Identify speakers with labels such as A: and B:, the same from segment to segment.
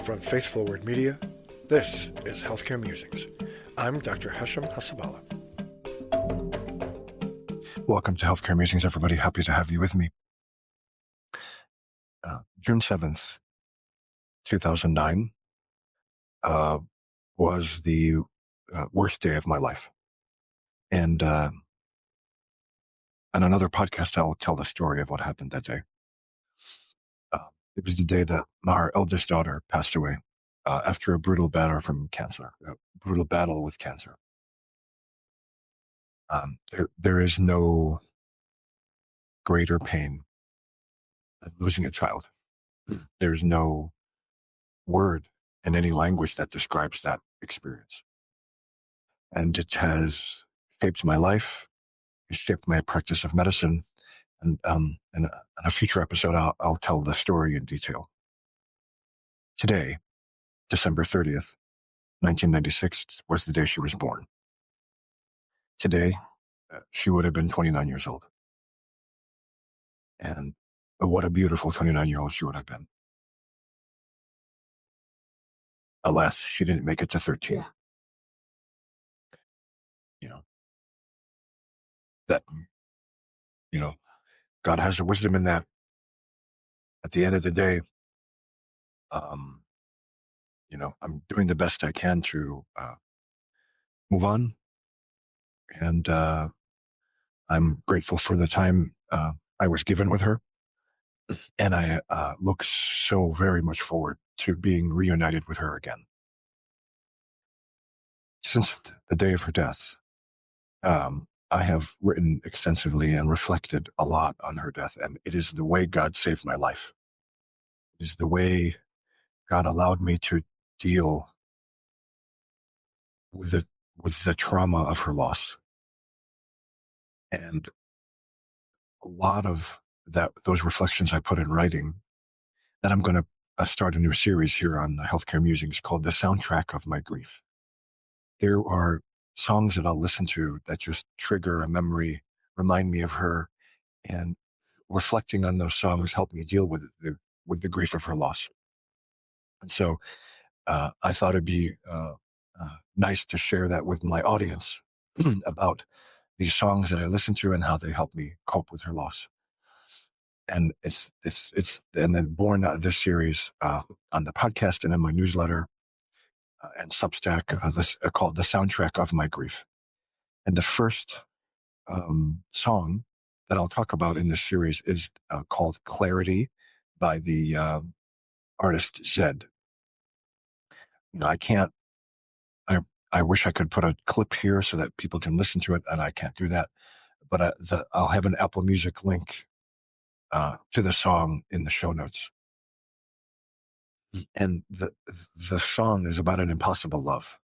A: From Faith Forward Media, this is Healthcare Musings. I'm Dr. Hashem Hasabala. Welcome to Healthcare Musings, everybody. Happy to have you with me. June 7th, 2009 was the worst day of my life. And on another podcast, I'll tell the story of what happened that day. It was the day that our eldest daughter passed away after a brutal battle with cancer. There is no greater pain than losing a child. There's no word in any language that describes that experience. And it has shaped my life, it shaped my practice of medicine. And in a future episode, I'll tell the story in detail. Today, December 30th, 1996, was the day she was born. Today, she would have been 29 years old. And what a beautiful 29-year-old she would have been. Alas, she didn't make it to 13. Yeah. God has a wisdom in that. At the end of the day, I'm doing the best I can to move on. And I'm grateful for the time I was given with her. And I look so very much forward to being reunited with her again. Since the day of her death, I have written extensively and reflected a lot on her death, and it is the way God saved my life. It is the way God allowed me to deal with the trauma of her loss. And a lot of those reflections I put in writing, that I'm going to start a new series here on Healthcare Musings called The Soundtrack of My Grief. There are songs that I'll listen to that just trigger a memory, remind me of her, and reflecting on those songs help me deal with the grief of her loss. And so I thought it'd be nice to share that with my audience about these songs that I listen to and how they help me cope with her loss. And it's then born out of this series on the podcast and in my newsletter and Substack, called The Soundtrack of My Grief. And the first song that I'll talk about in this series is called Clarity by the artist Zedd. I wish I could put a clip here so that people can listen to it, and I can't do that. But I'll have an Apple Music link to the song in the show notes. And the song is about an impossible love,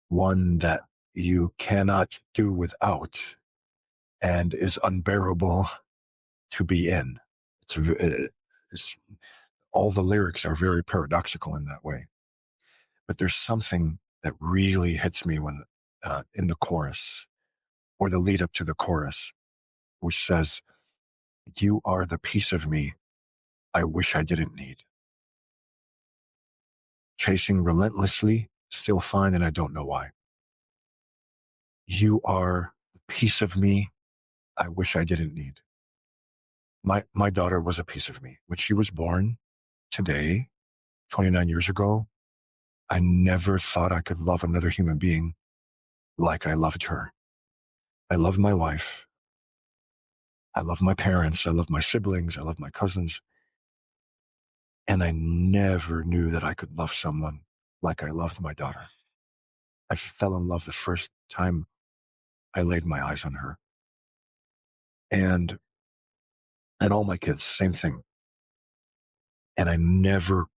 A: one that you cannot do without and is unbearable to be in. It's all the lyrics are very paradoxical in that way. But there's something that really hits me when in the chorus or the lead up to the chorus, which says, "You are the piece of me I wish I didn't need. Chasing relentlessly, still fine, and I don't know why. You are the piece of me I wish I didn't need." My daughter was a piece of me. When she was born today, 29 years ago, I never thought I could love another human being like I loved her. I loved my wife. I love my parents. I love my siblings. I love my cousins. And I never knew that I could love someone like I loved my daughter. I fell in love the first time I laid my eyes on her. And all my kids, same thing. And I never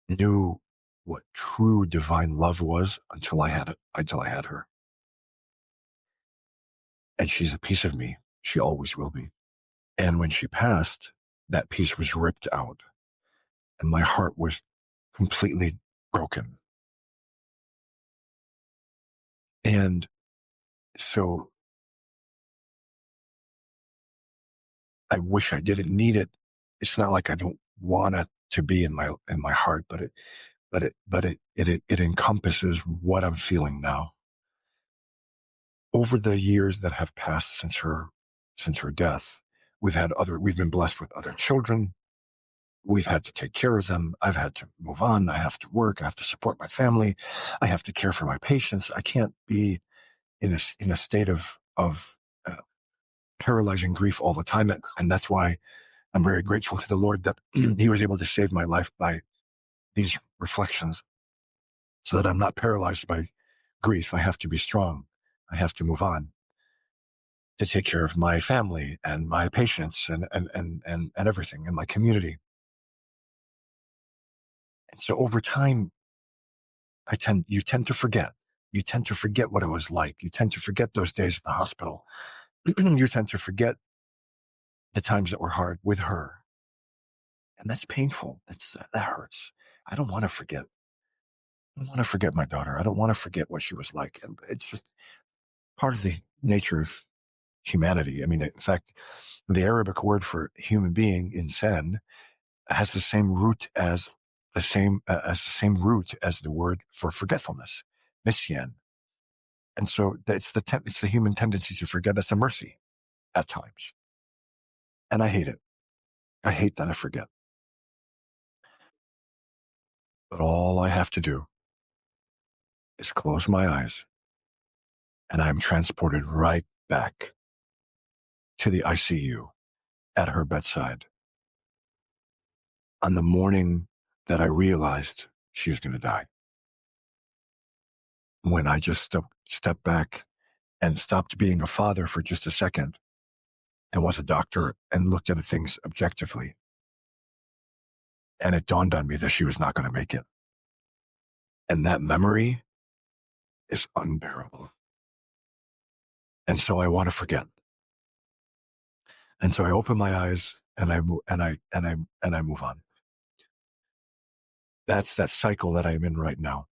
A: knew what true divine love was until I had her. And she's a piece of me. She always will be. And when she passed, that piece was ripped out. And my heart was completely broken. And so I wish I didn't need it. It's not like I don't want to to be in my heart, but it encompasses what I'm feeling now. Over the years that have passed since her death, we've been blessed with other children. We've had to take care of them. I've had to move on. I have to work. I have to support my family. I have to care for my patients. I can't be in a state of uh, paralyzing grief all the time. And that's why I'm very grateful to the Lord that he was able to save my life by these reflections so that I'm not paralyzed by grief. I have to be strong. I have to move on to take care of my family and my patients and everything in my community. And so over time, you tend to forget. You tend to forget what it was like. You tend to forget those days at the hospital. You tend to forget the times that were hard with her. And that's painful. That hurts. I don't want to forget. I don't want to forget my daughter. I don't want to forget what she was like. And it's just part of the nature of humanity. I mean, in fact, the Arabic word for human being in Zedd has the same root as the word for forgetfulness, nisyan. And so it's the human tendency to forget. That's a mercy at times. And I hate it. I hate that I forget. But all I have to do is close my eyes and I'm transported right back to the ICU at her bedside on the morning that I realized she was going to die. When I just stepped back and stopped being a father for just a second and was a doctor and looked at things objectively. And it dawned on me that she was not going to make it. And that memory is unbearable. And so I want to forget. And so I open my eyes and I move on. That's that cycle that I'm in right now.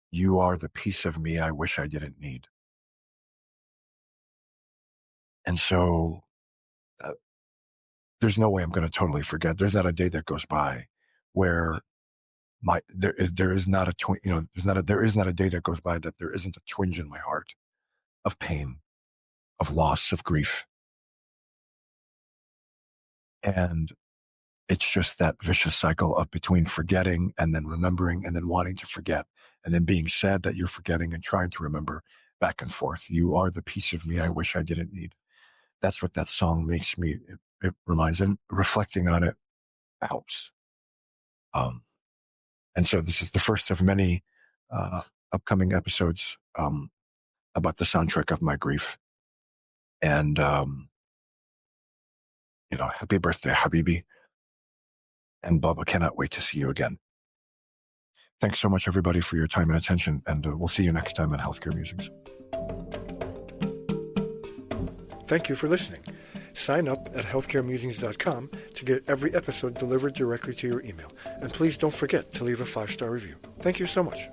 A: You are the piece of me I wish I didn't need. And so there's no way I'm going to totally forget. There's not a day that goes by where there is not a day that goes by that there isn't a twinge in my heart of pain, of loss, of grief. And it's just that vicious cycle of between forgetting and then remembering and then wanting to forget and then being sad that you're forgetting and trying to remember, back and forth. You are the piece of me I wish I didn't need. That's what that song makes me. It reminds, and reflecting on it helps. And so this is the first of many upcoming episodes about the soundtrack of my grief. And, happy birthday, Habibi. And Baba, cannot wait to see you again. Thanks so much, everybody, for your time and attention. And we'll see you next time on Healthcare Musings. Thank you for listening. Sign up at healthcaremusings.com to get every episode delivered directly to your email. And please don't forget to leave a 5-star review. Thank you so much.